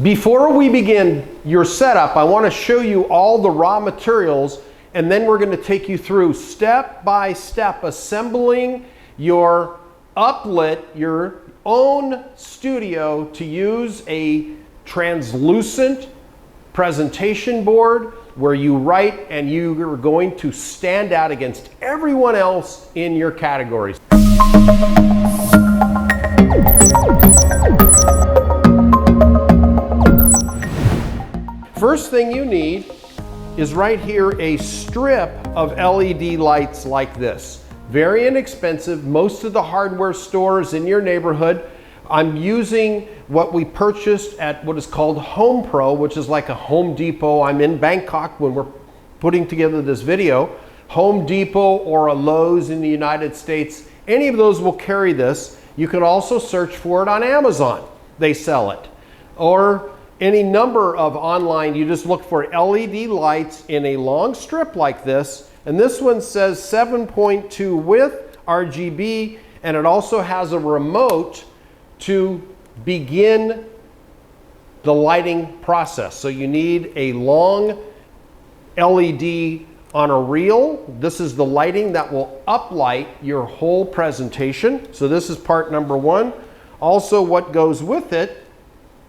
Before we begin your setup, I want to show you all the raw materials, and then we're going to take you through step by step assembling your uplit, your own studio, to use a translucent presentation board where you write and you are going to stand out against everyone else in your categories. First thing you need is right here a strip of LED lights like this. Very inexpensive. Most of the hardware stores in your neighborhood. I'm using what we purchased at what is called Home Pro, which is like a Home Depot. I'm in Bangkok when we're putting together this video. Home Depot or a Lowe's in the United States, any of those will carry this. You can also search for it on Amazon. They sell it. Or any number of online, you just look for LED lights in a long strip like this. And this one says 7.2 width RGB, and it also has a remote to begin the lighting process. So you need a long LED on a reel. This is the lighting that will uplight your whole presentation. So this is part number one. Also, what goes with it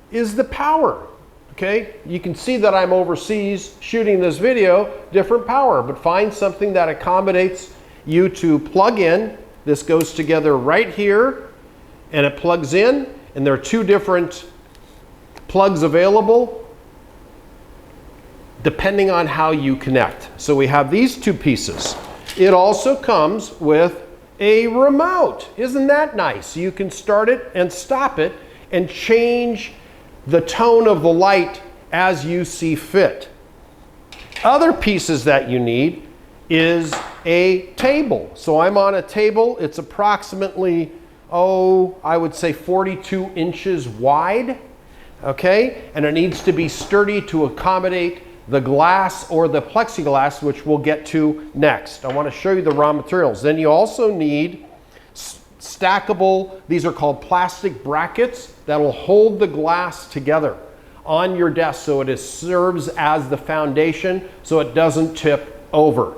is the power. Okay, you can see that I'm overseas shooting this video, different power, but find something that accommodates you to plug in. This goes together right here and it plugs in, and there are two different plugs available depending on how you connect. So we have these two pieces. It also comes with a remote. Isn't that nice? You can start it and stop it and change the tone of the light as you see fit. Other pieces that you need is a table. So I'm on a table. It's approximately, I would say 42 inches wide, okay? And it needs to be sturdy to accommodate the glass or the plexiglass, which we'll get to next. I want to show you the raw materials. Then you also need stackable, these are called plastic brackets that will hold the glass together on your desk so it serves as the foundation so it doesn't tip over.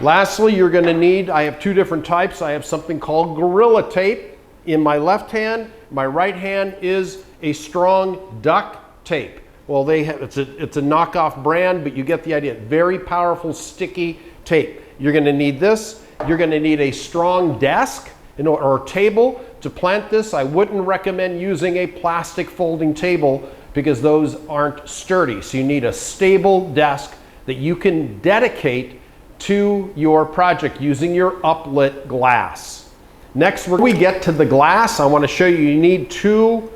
Lastly, you're going to need, I have two different types. I have something called Gorilla Tape in my left hand. My right hand is a strong Duct tape. Well, it's a knockoff brand, but you get the idea. Very powerful, sticky tape. You're going to need this. You're going to need a strong desk or table to plant this. I wouldn't recommend using a plastic folding table because those aren't sturdy. So you need a stable desk that you can dedicate to your project using your uplit glass. Next, when we get to the glass, I want to show you need two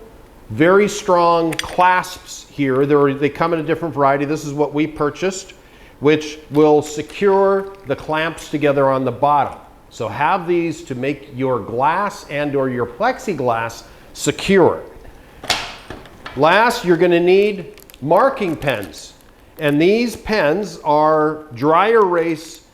very strong clasps here. They come in a different variety. This is what we purchased, which will secure the clamps together on the bottom. So have these to make your glass and or your plexiglass secure. Last, you're going to need marking pens. And these pens are dry erase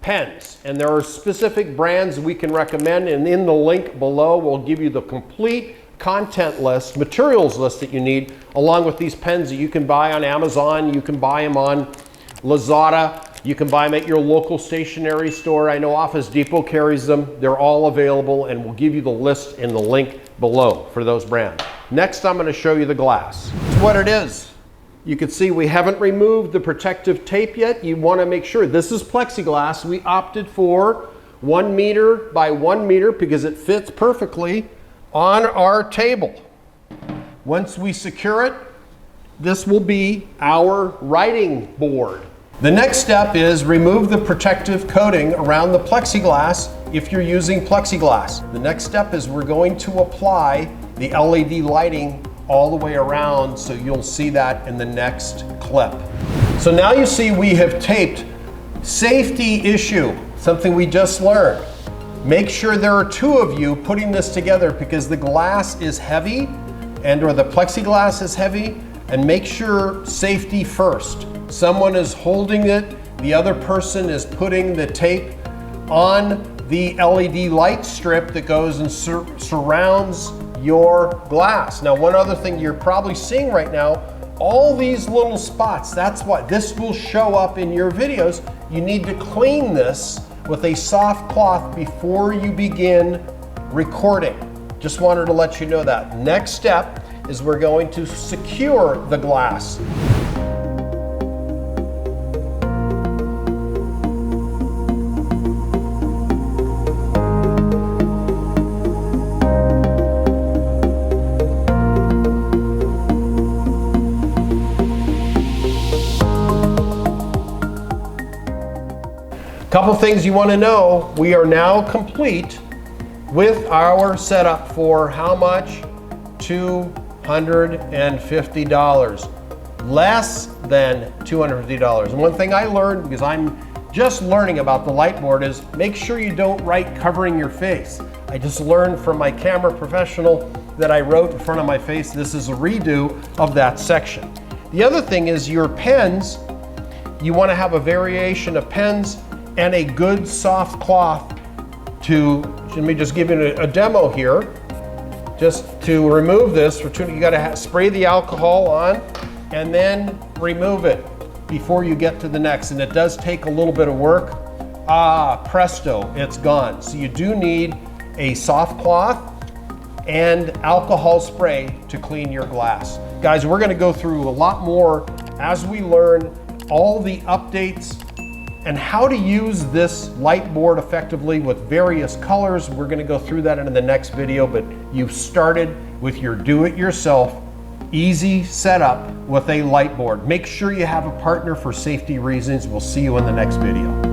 pens. And there are specific brands we can recommend. And in the link below, we'll give you the complete content list, materials list that you need, along with these pens that you can buy on Amazon. You can buy them on Lazada. You can buy them at your local stationery store. I know Office Depot carries them. They're all available, and we'll give you the list in the link below for those brands. Next, I'm going to show you the glass. It's what it is. You can see we haven't removed the protective tape yet. You want to make sure. This is plexiglass. We opted for 1 meter by 1 meter because it fits perfectly on our table. Once we secure it, this will be our writing board. The next step is remove the protective coating around the plexiglass if you're using plexiglass. The next step is we're going to apply the LED lighting all the way around, so you'll see that in the next clip. So now you see we have taped safety issue, something we just learned. Make sure there are two of you putting this together because the glass is heavy or the plexiglass is heavy, and make sure safety first. Someone is holding it, the other person is putting the tape on the LED light strip that goes and surrounds your glass. Now, one other thing you're probably seeing right now, all these little spots, that's what this will show up in your videos. You need to clean this with a soft cloth before you begin recording. Just wanted to let you know that. Next step is we're going to secure the glass. Couple things you want to know. We are now complete with our setup for how much? $250. Less than $250. And one thing I learned, because I'm just learning about the light board, is make sure you don't write covering your face. I just learned from my camera professional that I wrote in front of my face. This is a redo of that section. The other thing is your pens. You want to have a variation of pens and a good soft cloth let me just give you a demo here. Just to remove this, you gotta spray the alcohol on and then remove it before you get to the next. And it does take a little bit of work. Presto, it's gone. So you do need a soft cloth and alcohol spray to clean your glass. Guys, we're gonna go through a lot more as we learn all the updates and how to use this light board effectively with various colors. We're gonna go through that in the next video, but you've started with your do-it-yourself, easy setup with a light board. Make sure you have a partner for safety reasons. We'll see you in the next video.